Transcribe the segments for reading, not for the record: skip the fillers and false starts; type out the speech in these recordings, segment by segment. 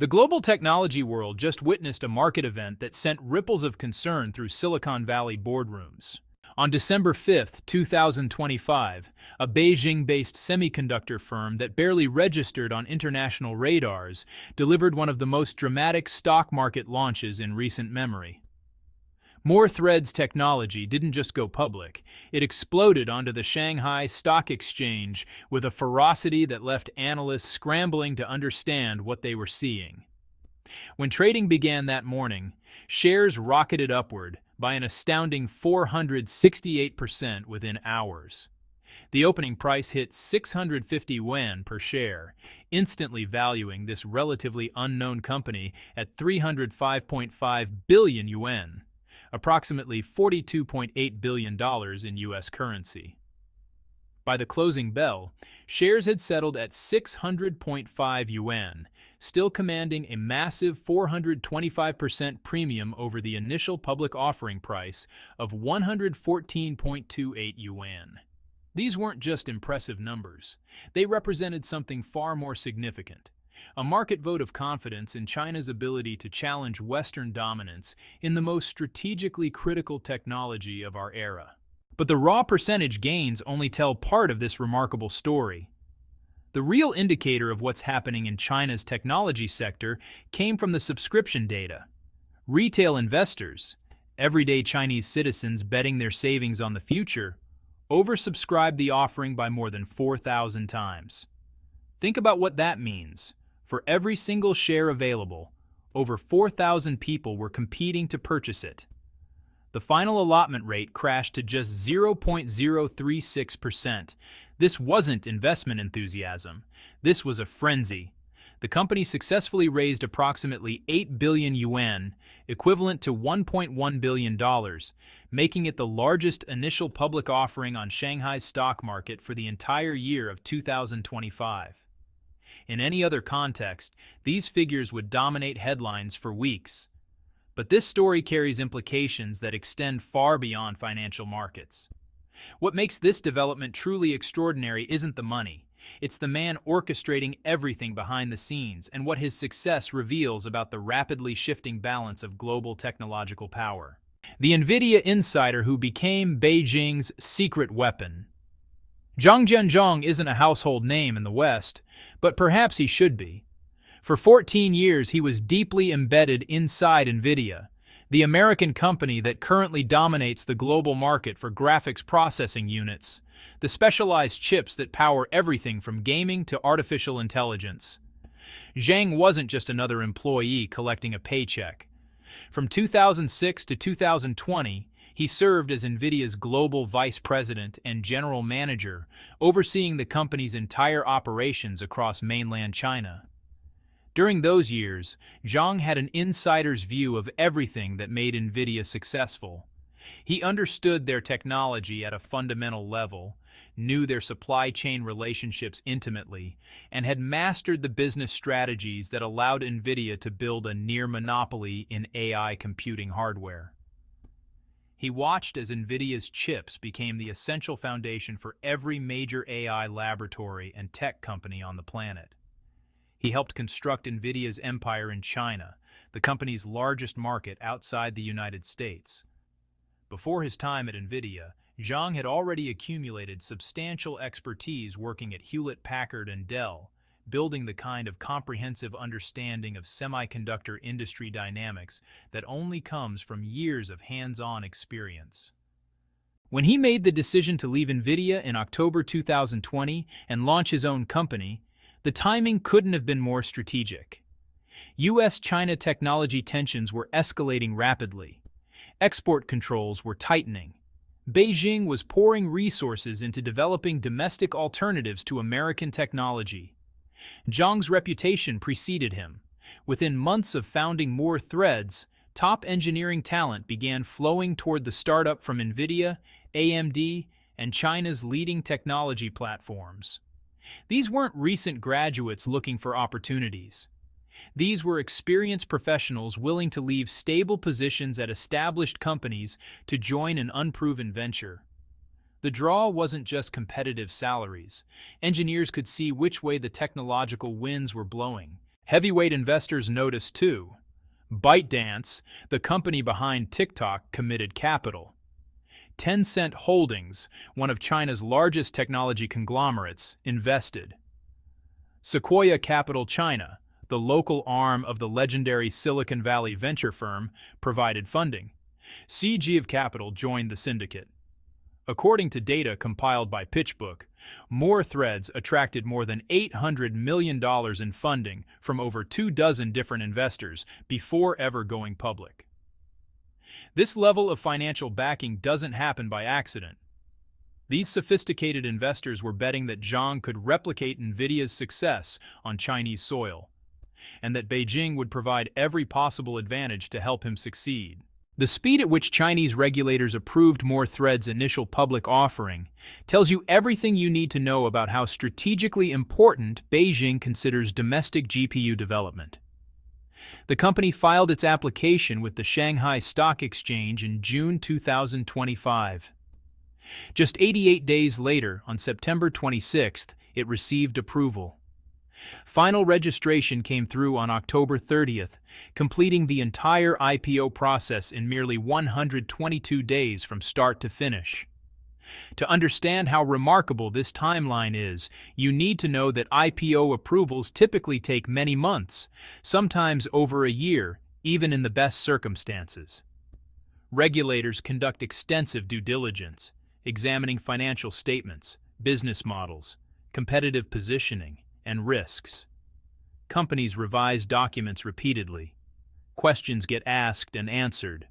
The global technology world just witnessed a market event that sent ripples of concern through Silicon Valley boardrooms. On December 5, 2025, a Beijing-based semiconductor firm that barely registered on international radars delivered one of the most dramatic stock market launches in recent memory. More Threads technology didn't just go public, it exploded onto the Shanghai Stock Exchange with a ferocity that left analysts scrambling to understand what they were seeing. When trading began that morning, shares rocketed upward by an astounding 468% within hours. The opening price hit 650 yuan per share, instantly valuing this relatively unknown company at 305.5 billion yuan. Approximately $42.8 billion in U.S. currency. By the closing bell, shares had settled at 600.5 yuan, still commanding a massive 425% premium over the initial public offering price of 114.28 yuan. These weren't just impressive numbers. They represented something far more significant. A market vote of confidence in China's ability to challenge Western dominance in the most strategically critical technology of our era. But the raw percentage gains only tell part of this remarkable story. The real indicator of what's happening in China's technology sector came from the subscription data. Retail investors, everyday Chinese citizens betting their savings on the future, oversubscribed the offering by more than 4,000 times. Think about what that means. For every single share available, over 4,000 people were competing to purchase it. The final allotment rate crashed to just 0.036%. This wasn't investment enthusiasm. This was a frenzy. The company successfully raised approximately 8 billion yuan, equivalent to $1.1 billion, making it the largest initial public offering on Shanghai's stock market for the entire year of 2025. In any other context, these figures would dominate headlines for weeks. But this story carries implications that extend far beyond financial markets. What makes this development truly extraordinary isn't the money. It's the man orchestrating everything behind the scenes and what his success reveals about the rapidly shifting balance of global technological power. The Nvidia insider who became Beijing's secret weapon. Zhang Jianzhong isn't a household name in the West, but perhaps he should be. For 14 years, he was deeply embedded inside Nvidia, the American company that currently dominates the global market for graphics processing units, the specialized chips that power everything from gaming to artificial intelligence. Zhang wasn't just another employee collecting a paycheck. From 2006 to 2020, he served as Nvidia's global vice president and general manager, overseeing the company's entire operations across mainland China. During those years, Zhang had an insider's view of everything that made Nvidia successful. He understood their technology at a fundamental level, knew their supply chain relationships intimately, and had mastered the business strategies that allowed Nvidia to build a near monopoly in AI computing hardware. He watched as Nvidia's chips became the essential foundation for every major AI laboratory and tech company on the planet. He helped construct Nvidia's empire in China, the company's largest market outside the United States. Before his time at Nvidia, Zhang had already accumulated substantial expertise working at Hewlett-Packard and Dell, building the kind of comprehensive understanding of semiconductor industry dynamics that only comes from years of hands-on experience. When he made the decision to leave Nvidia in October 2020 and launch his own company, the timing couldn't have been more strategic. U.S.-China technology tensions were escalating rapidly. Export controls were tightening. Beijing was pouring resources into developing domestic alternatives to American technology. Zhang's reputation preceded him. Within months of founding More Threads, top engineering talent began flowing toward the startup from Nvidia, AMD, and China's leading technology platforms. These weren't recent graduates looking for opportunities. These were experienced professionals willing to leave stable positions at established companies to join an unproven venture. The draw wasn't just competitive salaries. Engineers could see which way the technological winds were blowing, Heavyweight investors noticed too. ByteDance, the company behind TikTok, committed capital. Tencent Holdings, one of China's largest technology conglomerates, invested. Sequoia Capital China, the local arm of the legendary Silicon Valley venture firm, provided funding. CG of Capital joined the syndicate. According to data compiled by PitchBook, More Threads attracted more than $800 million in funding from over 24 different investors before ever going public. This level of financial backing doesn't happen by accident. These sophisticated investors were betting that Zhang could replicate Nvidia's success on Chinese soil, and that Beijing would provide every possible advantage to help him succeed. The speed at which Chinese regulators approved More Threads' initial public offering tells you everything you need to know about how strategically important Beijing considers domestic GPU development. The company filed its application with the Shanghai Stock Exchange in June 2025. Just 88 days later, on September 26th, it received approval. Final registration came through on October 30th, completing the entire IPO process in merely 122 days from start to finish. To understand how remarkable this timeline is, you need to know that IPO approvals typically take many months, sometimes over a year, even in the best circumstances. Regulators conduct extensive due diligence, examining financial statements, business models, competitive positioning, and risks. Companies revise documents repeatedly. Questions get asked and answered.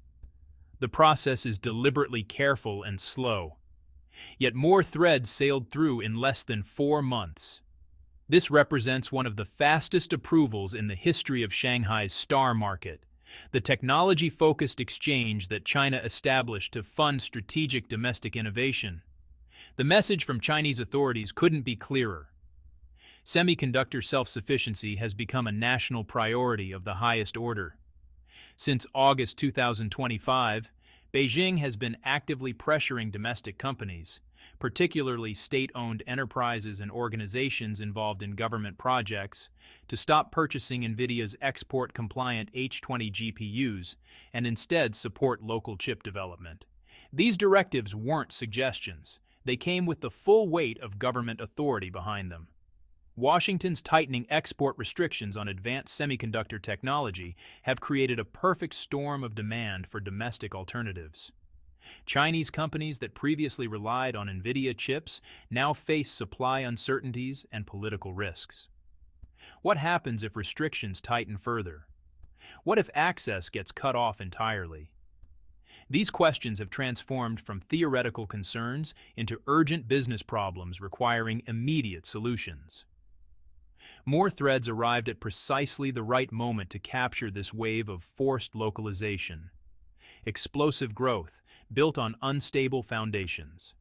The process is deliberately careful and slow. Yet More Threads sailed through in less than 4 months. This represents one of the fastest approvals in the history of Shanghai's star market, the technology-focused exchange that China established to fund strategic domestic innovation. The message from Chinese authorities couldn't be clearer. Semiconductor self-sufficiency has become a national priority of the highest order. Since August 2025, Beijing has been actively pressuring domestic companies, particularly state-owned enterprises and organizations involved in government projects, to stop purchasing Nvidia's export-compliant H20 GPUs and instead support local chip development. These directives weren't suggestions. They came with the full weight of government authority behind them. Washington's tightening export restrictions on advanced semiconductor technology have created a perfect storm of demand for domestic alternatives. Chinese companies that previously relied on Nvidia chips now face supply uncertainties and political risks. What happens if restrictions tighten further? What if access gets cut off entirely? These questions have transformed from theoretical concerns into urgent business problems requiring immediate solutions. More Threads arrived at precisely the right moment to capture this wave of forced localization. Explosive growth, built on unstable foundations.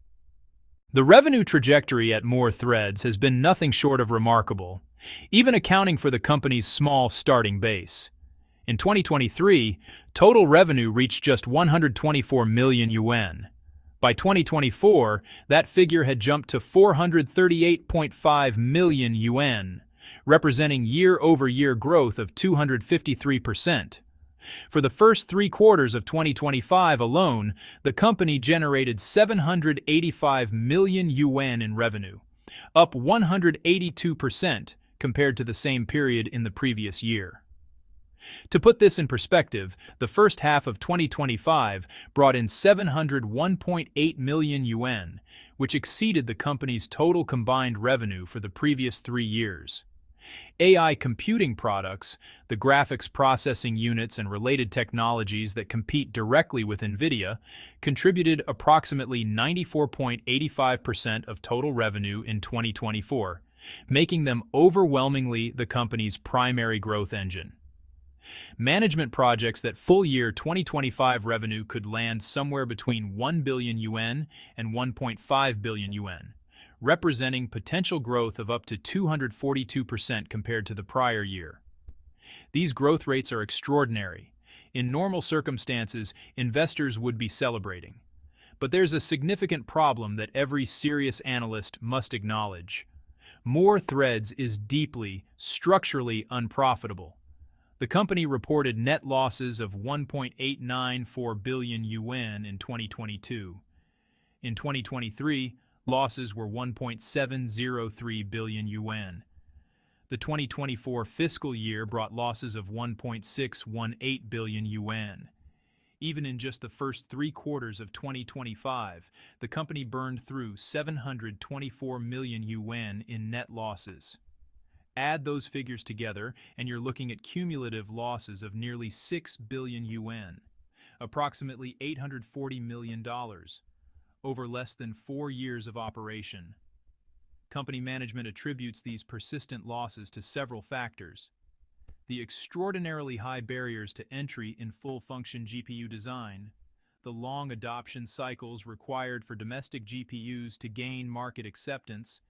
The revenue trajectory at More Threads has been nothing short of remarkable, even accounting for the company's small starting base. In 2023, total revenue reached just 124 million yuan. By 2024, that figure had jumped to 438.5 million yuan, representing year-over-year growth of 253%. For the first 3 quarters of 2025 alone, the company generated 785 million yuan in revenue, up 182% compared to the same period in the previous year. To put this in perspective, the first half of 2025 brought in 701.8 million yuan, which exceeded the company's total combined revenue for the previous 3 years. AI computing products, the graphics processing units and related technologies that compete directly with Nvidia, contributed approximately 94.85% of total revenue in 2024, making them overwhelmingly the company's primary growth engine. Management projects that full-year 2025 revenue could land somewhere between 1 billion yuan and 1.5 billion yuan, representing potential growth of up to 242% compared to the prior year. These growth rates are extraordinary. In normal circumstances, investors would be celebrating. But there's a significant problem that every serious analyst must acknowledge. More Threads is deeply, structurally unprofitable. The company reported net losses of 1.894 billion yuan in 2022. In 2023, losses were 1.703 billion yuan. The 2024 fiscal year brought losses of 1.618 billion yuan. Even in just the first 3 quarters of 2025, the company burned through 724 million yuan in net losses. Add those figures together, and you're looking at cumulative losses of nearly 6 billion yuan, approximately $840 million, over less than 4 years of operation. Company management attributes these persistent losses to several factors: the extraordinarily high barriers to entry in full-function GPU design, the long adoption cycles required for domestic GPUs to gain market acceptance,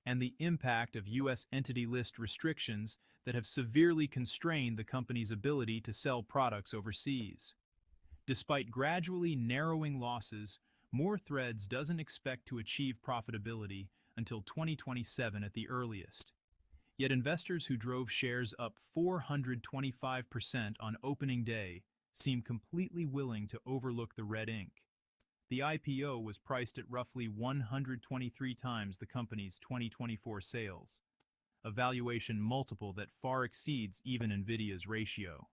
and the impact of U.S. entity list restrictions that have severely constrained the company's ability to sell products overseas. Despite gradually narrowing losses, More Threads doesn't expect to achieve profitability until 2027 at the earliest. Yet investors who drove shares up 425% on opening day seem completely willing to overlook the red ink. The IPO was priced at roughly 123 times the company's 2024 sales, a valuation multiple that far exceeds even Nvidia's ratio.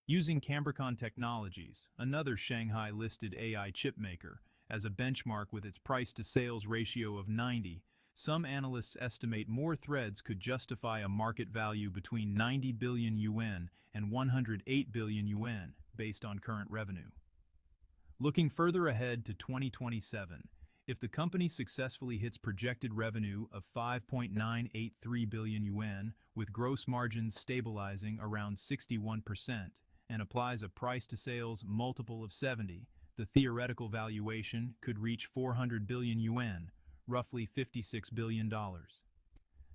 Using Cambricon Technologies, another Shanghai-listed AI chipmaker, as a benchmark with its price-to-sales ratio of 90, some analysts estimate More Threads could justify a market value between 90 billion yuan and 108 billion yuan, based on current revenue. Looking further ahead to 2027, if the company successfully hits projected revenue of 5.983 billion yuan, with gross margins stabilizing around 61%, and applies a price-to-sales multiple of 70, the theoretical valuation could reach 400 billion yuan, roughly $56 billion.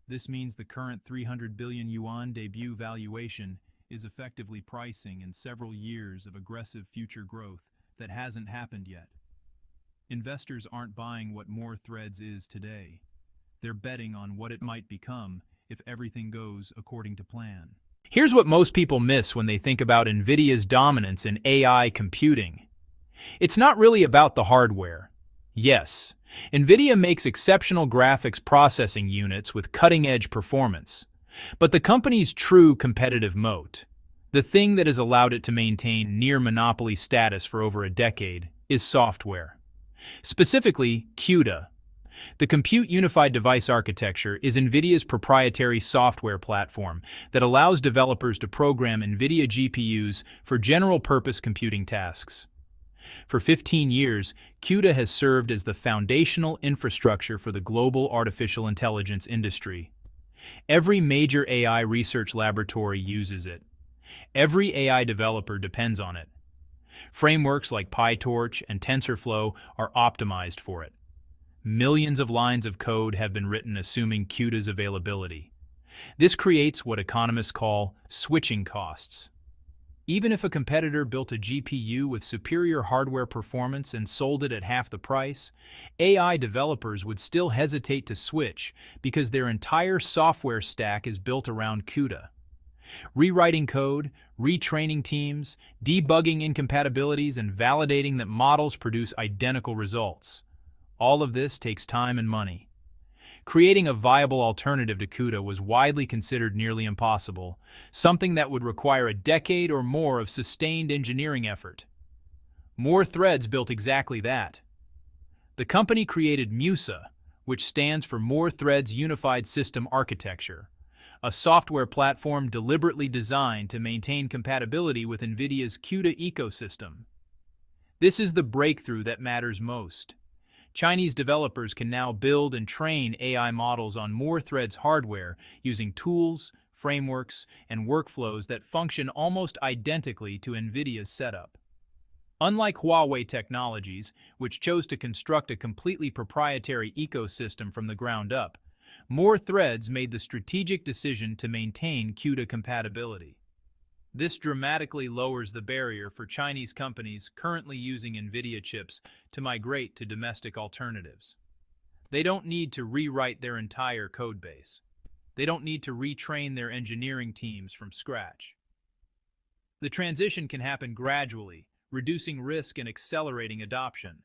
This means the current 300 billion yuan debut valuation is effectively pricing in several years of aggressive future growth that hasn't happened yet. Investors aren't buying what More Threads is today. They're betting on what it might become if everything goes according to plan. Here's what most people miss when they think about Nvidia's dominance in AI computing. It's not really about the hardware. Yes, Nvidia makes exceptional graphics processing units with cutting-edge performance. But the company's true competitive moat, the thing that has allowed it to maintain near-monopoly status for over a decade, is software. Specifically, CUDA. The Compute Unified Device Architecture is Nvidia's proprietary software platform that allows developers to program Nvidia GPUs for general-purpose computing tasks. For 15 years, CUDA has served as the foundational infrastructure for the global artificial intelligence industry. Every major AI research laboratory uses it. Every AI developer depends on it. Frameworks like PyTorch and TensorFlow are optimized for it. Millions of lines of code have been written assuming CUDA's availability. This creates what economists call switching costs. Even if a competitor built a GPU with superior hardware performance and sold it at half the price, AI developers would still hesitate to switch because their entire software stack is built around CUDA. Rewriting code, retraining teams, debugging incompatibilities, and validating that models produce identical results. All of this takes time and money. Creating a viable alternative to CUDA was widely considered nearly impossible, something that would require a decade or more of sustained engineering effort. More Threads built exactly that. The company created MUSA, which stands for More Threads Unified System Architecture, a software platform deliberately designed to maintain compatibility with Nvidia's CUDA ecosystem. This is the breakthrough that matters most. Chinese developers can now build and train AI models on More Threads hardware using tools, frameworks, and workflows that function almost identically to Nvidia's setup. Unlike Huawei Technologies, which chose to construct a completely proprietary ecosystem from the ground up, More Threads made the strategic decision to maintain CUDA compatibility. This dramatically lowers the barrier for Chinese companies currently using Nvidia chips to migrate to domestic alternatives. They don't need to rewrite their entire codebase. They don't need to retrain their engineering teams from scratch. The transition can happen gradually, reducing risk and accelerating adoption.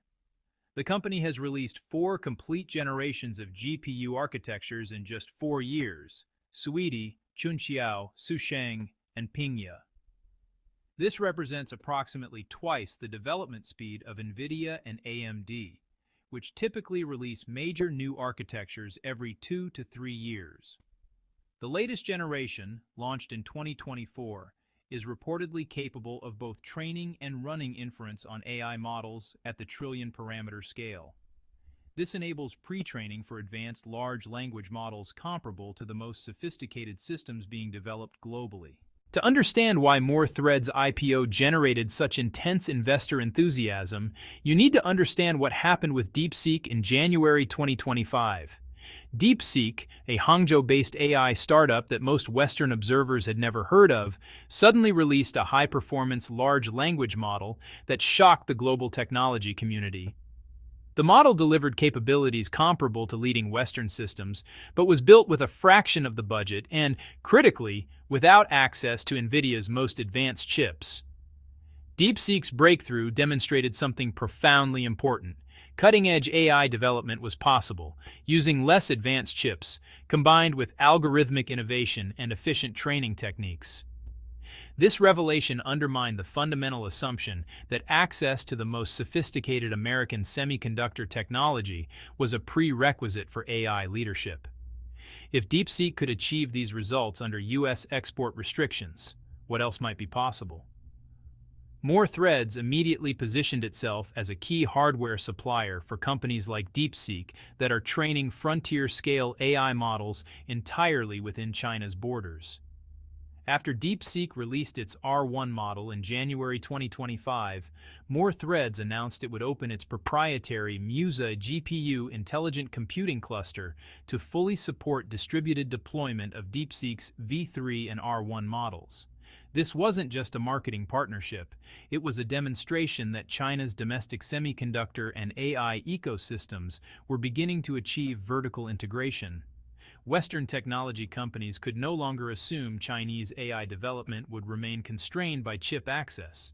The company has released 4 complete generations of GPU architectures in just 4 years: Suidi, Chunqiao, Susheng, and Pingya. This represents approximately twice the development speed of Nvidia and AMD, which typically release major new architectures every 2 to 3 years. The latest generation, launched in 2024, is reportedly capable of both training and running inference on AI models at the trillion-parameter scale. This enables pre-training for advanced large language models comparable to the most sophisticated systems being developed globally. To understand why Threads' IPO generated such intense investor enthusiasm, you need to understand what happened with DeepSeek in January 2025. DeepSeek, a Hangzhou-based AI startup that most Western observers had never heard of, suddenly released a high-performance large language model that shocked the global technology community. The model delivered capabilities comparable to leading Western systems, but was built with a fraction of the budget and, critically, without access to Nvidia's most advanced chips. DeepSeek's breakthrough demonstrated something profoundly important. Cutting-edge AI development was possible, using less advanced chips, combined with algorithmic innovation and efficient training techniques. This revelation undermined the fundamental assumption that access to the most sophisticated American semiconductor technology was a prerequisite for AI leadership. If DeepSeek could achieve these results under U.S. export restrictions, what else might be possible? Threads immediately positioned itself as a key hardware supplier for companies like DeepSeek that are training frontier-scale AI models entirely within China's borders. After DeepSeek released its R1 model in January 2025, Threads announced it would open its proprietary Musa GPU intelligent computing cluster to fully support distributed deployment of DeepSeek's V3 and R1 models. This wasn't just a marketing partnership, it was a demonstration that China's domestic semiconductor and AI ecosystems were beginning to achieve vertical integration. Western technology companies could no longer assume Chinese AI development would remain constrained by chip access.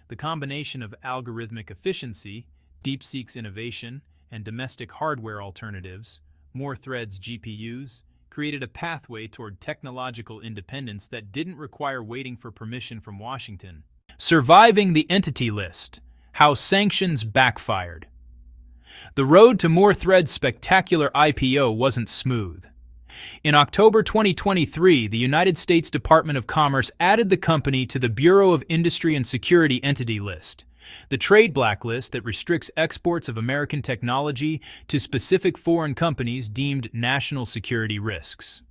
The combination of algorithmic efficiency, DeepSeek's innovation, and domestic hardware alternatives, Threads GPUs, created a pathway toward technological independence that didn't require waiting for permission from Washington. Surviving the Entity List: How Sanctions Backfired. The road to Threads' spectacular IPO wasn't smooth. In October 2023, the United States Department of Commerce added the company to the Bureau of Industry and Security Entity List, the trade blacklist that restricts exports of American technology to specific foreign companies deemed national security risks.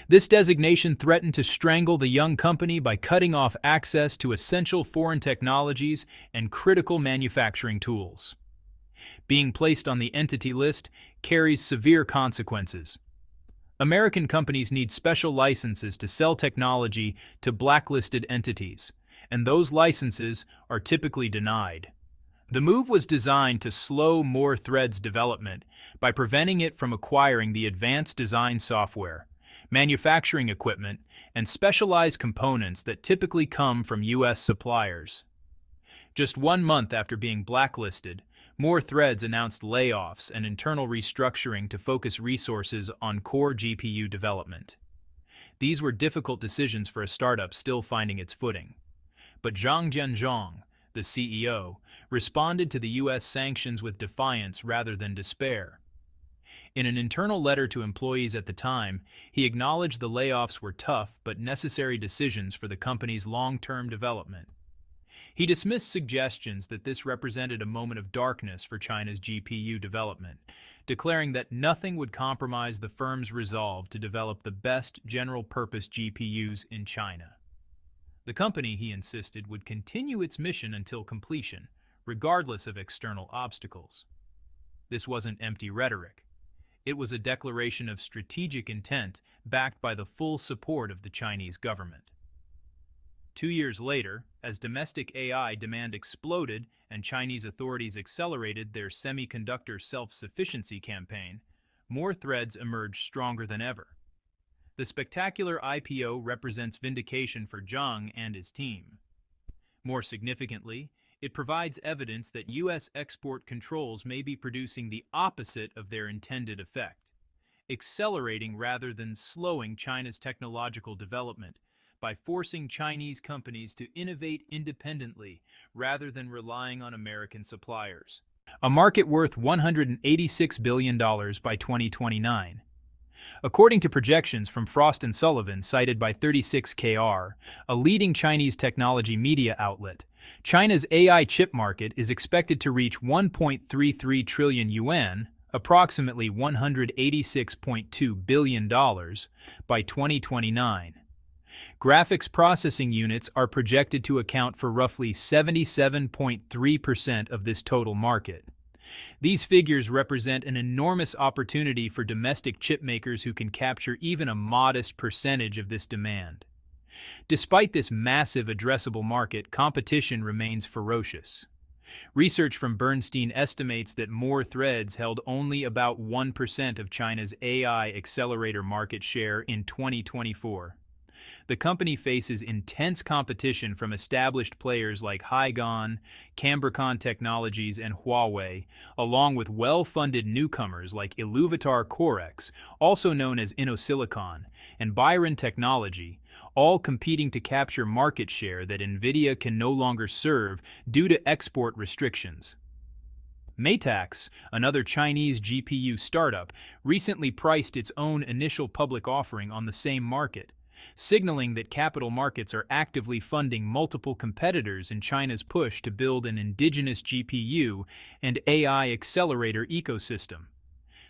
This designation threatened to strangle the young company by cutting off access to essential foreign technologies and critical manufacturing tools. Being placed on the entity list carries severe consequences. American companies need special licenses to sell technology to blacklisted entities, and those licenses are typically denied. The move was designed to slow Threads' development by preventing it from acquiring the advanced design software, manufacturing equipment, and specialized components that typically come from U.S. suppliers. Just 1 month after being blacklisted, Threads announced layoffs and internal restructuring to focus resources on core GPU development. These were difficult decisions for a startup still finding its footing. But Zhang Jianzhong, the CEO, responded to the U.S. sanctions with defiance rather than despair. In an internal letter to employees at the time, he acknowledged the layoffs were tough but necessary decisions for the company's long-term development. He dismissed suggestions that this represented a moment of darkness for China's GPU development, declaring that nothing would compromise the firm's resolve to develop the best general-purpose GPUs in China. The company, he insisted, would continue its mission until completion, regardless of external obstacles. This wasn't empty rhetoric. It was a declaration of strategic intent backed by the full support of the Chinese government. 2 years later, As domestic AI demand exploded and Chinese authorities accelerated their semiconductor self-sufficiency campaign, more threads emerged stronger than ever. The spectacular IPO represents vindication for Zhang and his team. More significantly, it provides evidence that U.S. export controls may be producing the opposite of their intended effect, accelerating rather than slowing China's technological development by forcing Chinese companies to innovate independently rather than relying on American suppliers. A market worth $186 billion by 2029. According to projections from Frost & Sullivan cited by 36KR, a leading Chinese technology media outlet, China's AI chip market is expected to reach 1.33 trillion yuan, approximately $186.2 billion, by 2029. Graphics processing units are projected to account for roughly 77.3% of this total market. These figures represent an enormous opportunity for domestic chip makers who can capture even a modest percentage of this demand. Despite this massive addressable market, competition remains ferocious. Research from Bernstein estimates that More Threads held only about 1% of China's AI accelerator market share in 2024. The company faces intense competition from established players like Hygon, Cambricon Technologies, and Huawei, along with well-funded newcomers like Iluvatar Corex, also known as InnoSilicon, and Byron Technology, all competing to capture market share that Nvidia can no longer serve due to export restrictions. Metax, another Chinese GPU startup, recently priced its own initial public offering on the same market, signaling that capital markets are actively funding multiple competitors in China's push to build an indigenous GPU and AI accelerator ecosystem.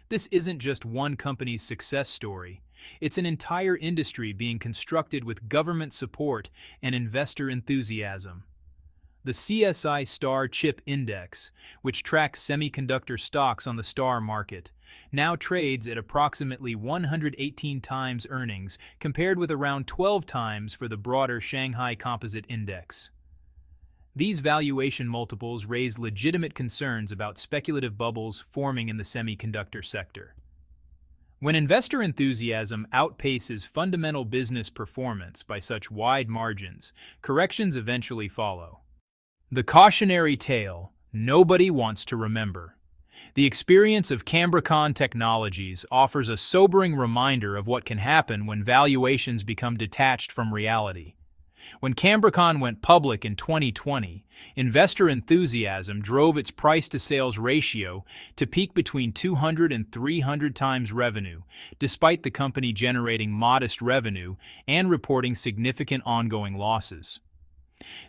This isn't just one company's success story. It's an entire industry being constructed with government support and investor enthusiasm. The CSI Star Chip Index, which tracks semiconductor stocks on the STAR market, now trades at approximately 118 times earnings, compared with around 12 times for the broader Shanghai Composite Index. These valuation multiples raise legitimate concerns about speculative bubbles forming in the semiconductor sector. When investor enthusiasm outpaces fundamental business performance by such wide margins, corrections eventually follow. The cautionary tale nobody wants to remember. The experience of Cambricon Technologies offers a sobering reminder of what can happen when valuations become detached from reality. When Cambricon went public in 2020, investor enthusiasm drove its price-to-sales ratio to peak between 200 and 300 times revenue, despite the company generating modest revenue and reporting significant ongoing losses.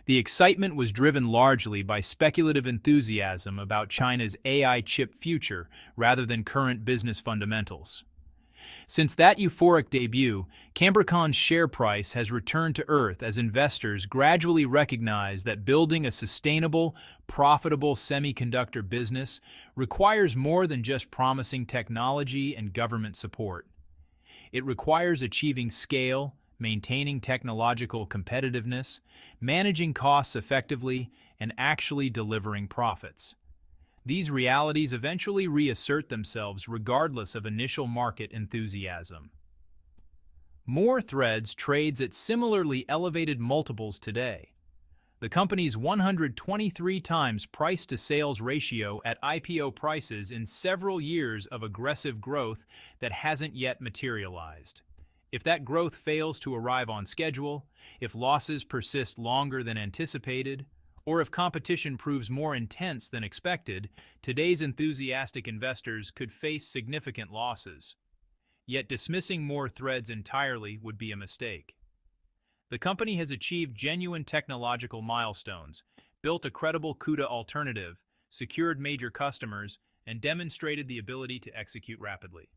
The excitement was driven largely by speculative enthusiasm about China's AI chip future rather than current business fundamentals. Since that euphoric debut, Cambricon's share price has returned to earth as investors gradually recognize that building a sustainable, profitable semiconductor business requires more than just promising technology and government support. It requires achieving scale, maintaining technological competitiveness, managing costs effectively, and actually delivering profits. These realities eventually reassert themselves regardless of initial market enthusiasm. More Threads trades at similarly elevated multiples today. The company's 123 times price-to-sales ratio at IPO prices in several years of aggressive growth that hasn't yet materialized. If that growth fails to arrive on schedule, if losses persist longer than anticipated, or if competition proves more intense than expected, today's enthusiastic investors could face significant losses. Yet dismissing More Threads entirely would be a mistake. The company has achieved genuine technological milestones, built a credible CUDA alternative, secured major customers, and demonstrated the ability to execute rapidly.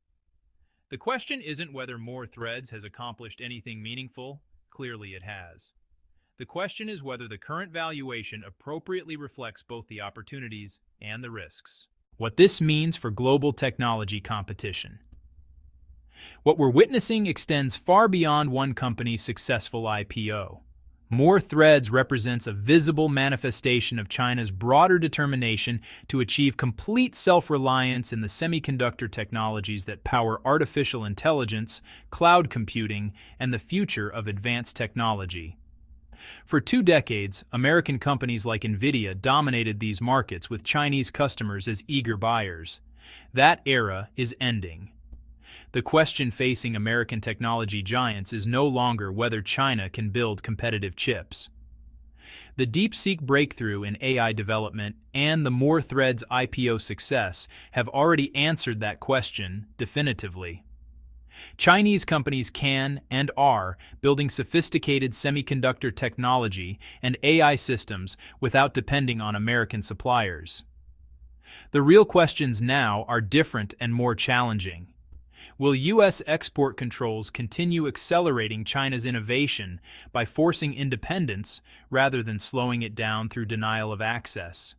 The question isn't whether More Threads has accomplished anything meaningful. Clearly it has. The question is whether the current valuation appropriately reflects both the opportunities and the risks. What this means for global technology competition. What we're witnessing extends far beyond one company's successful IPO. More threads represents a visible manifestation of China's broader determination to achieve complete self-reliance in the semiconductor technologies that power artificial intelligence, cloud computing, and the future of advanced technology. For 2 decades, American companies like Nvidia dominated these markets with Chinese customers as eager buyers. That era is ending. The question facing American technology giants is no longer whether China can build competitive chips. The DeepSeek breakthrough in AI development and the More Threads IPO success have already answered that question definitively. Chinese companies can and are building sophisticated semiconductor technology and AI systems without depending on American suppliers. The real questions now are different and more challenging. Will U.S. export controls continue accelerating China's innovation by forcing independence rather than slowing it down through denial of access?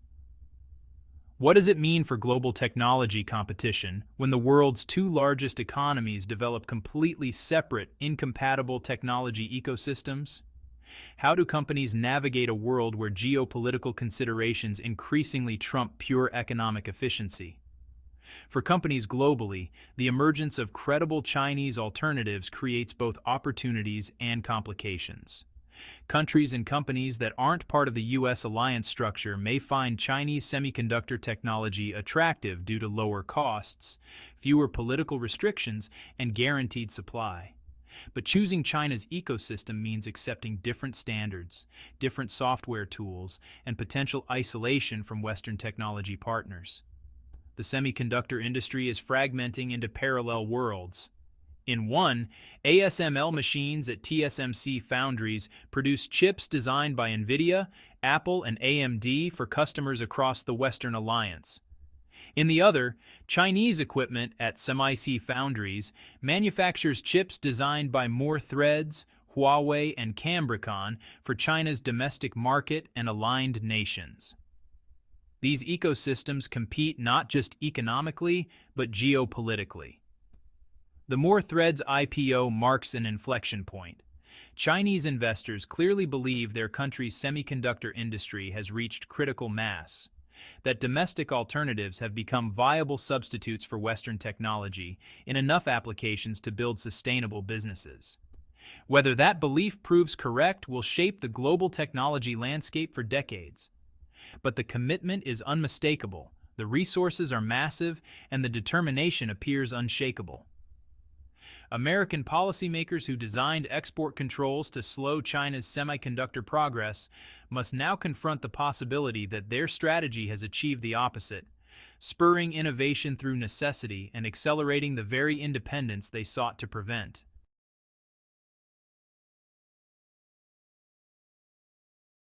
What does it mean for global technology competition when the world's two largest economies develop completely separate, incompatible technology ecosystems? How do companies navigate a world where geopolitical considerations increasingly trump pure economic efficiency? For companies globally, the emergence of credible Chinese alternatives creates both opportunities and complications. Countries and companies that aren't part of the U.S. alliance structure may find Chinese semiconductor technology attractive due to lower costs, fewer political restrictions, and guaranteed supply. But choosing China's ecosystem means accepting different standards, different software tools, and potential isolation from Western technology partners. The semiconductor industry is fragmenting into parallel worlds. In one, ASML machines at TSMC foundries produce chips designed by Nvidia, Apple, and AMD for customers across the Western Alliance. In the other, Chinese equipment at SMIC foundries manufactures chips designed by More Threads, Huawei, and Cambricon for China's domestic market and aligned nations. These ecosystems compete not just economically, but geopolitically. The More Threads IPO marks an inflection point. Chinese investors clearly believe their country's semiconductor industry has reached critical mass, that domestic alternatives have become viable substitutes for Western technology in enough applications to build sustainable businesses. Whether that belief proves correct will shape the global technology landscape for decades. But the commitment is unmistakable, the resources are massive, and the determination appears unshakable. American policymakers who designed export controls to slow China's semiconductor progress must now confront the possibility that their strategy has achieved the opposite, spurring innovation through necessity and accelerating the very independence they sought to prevent.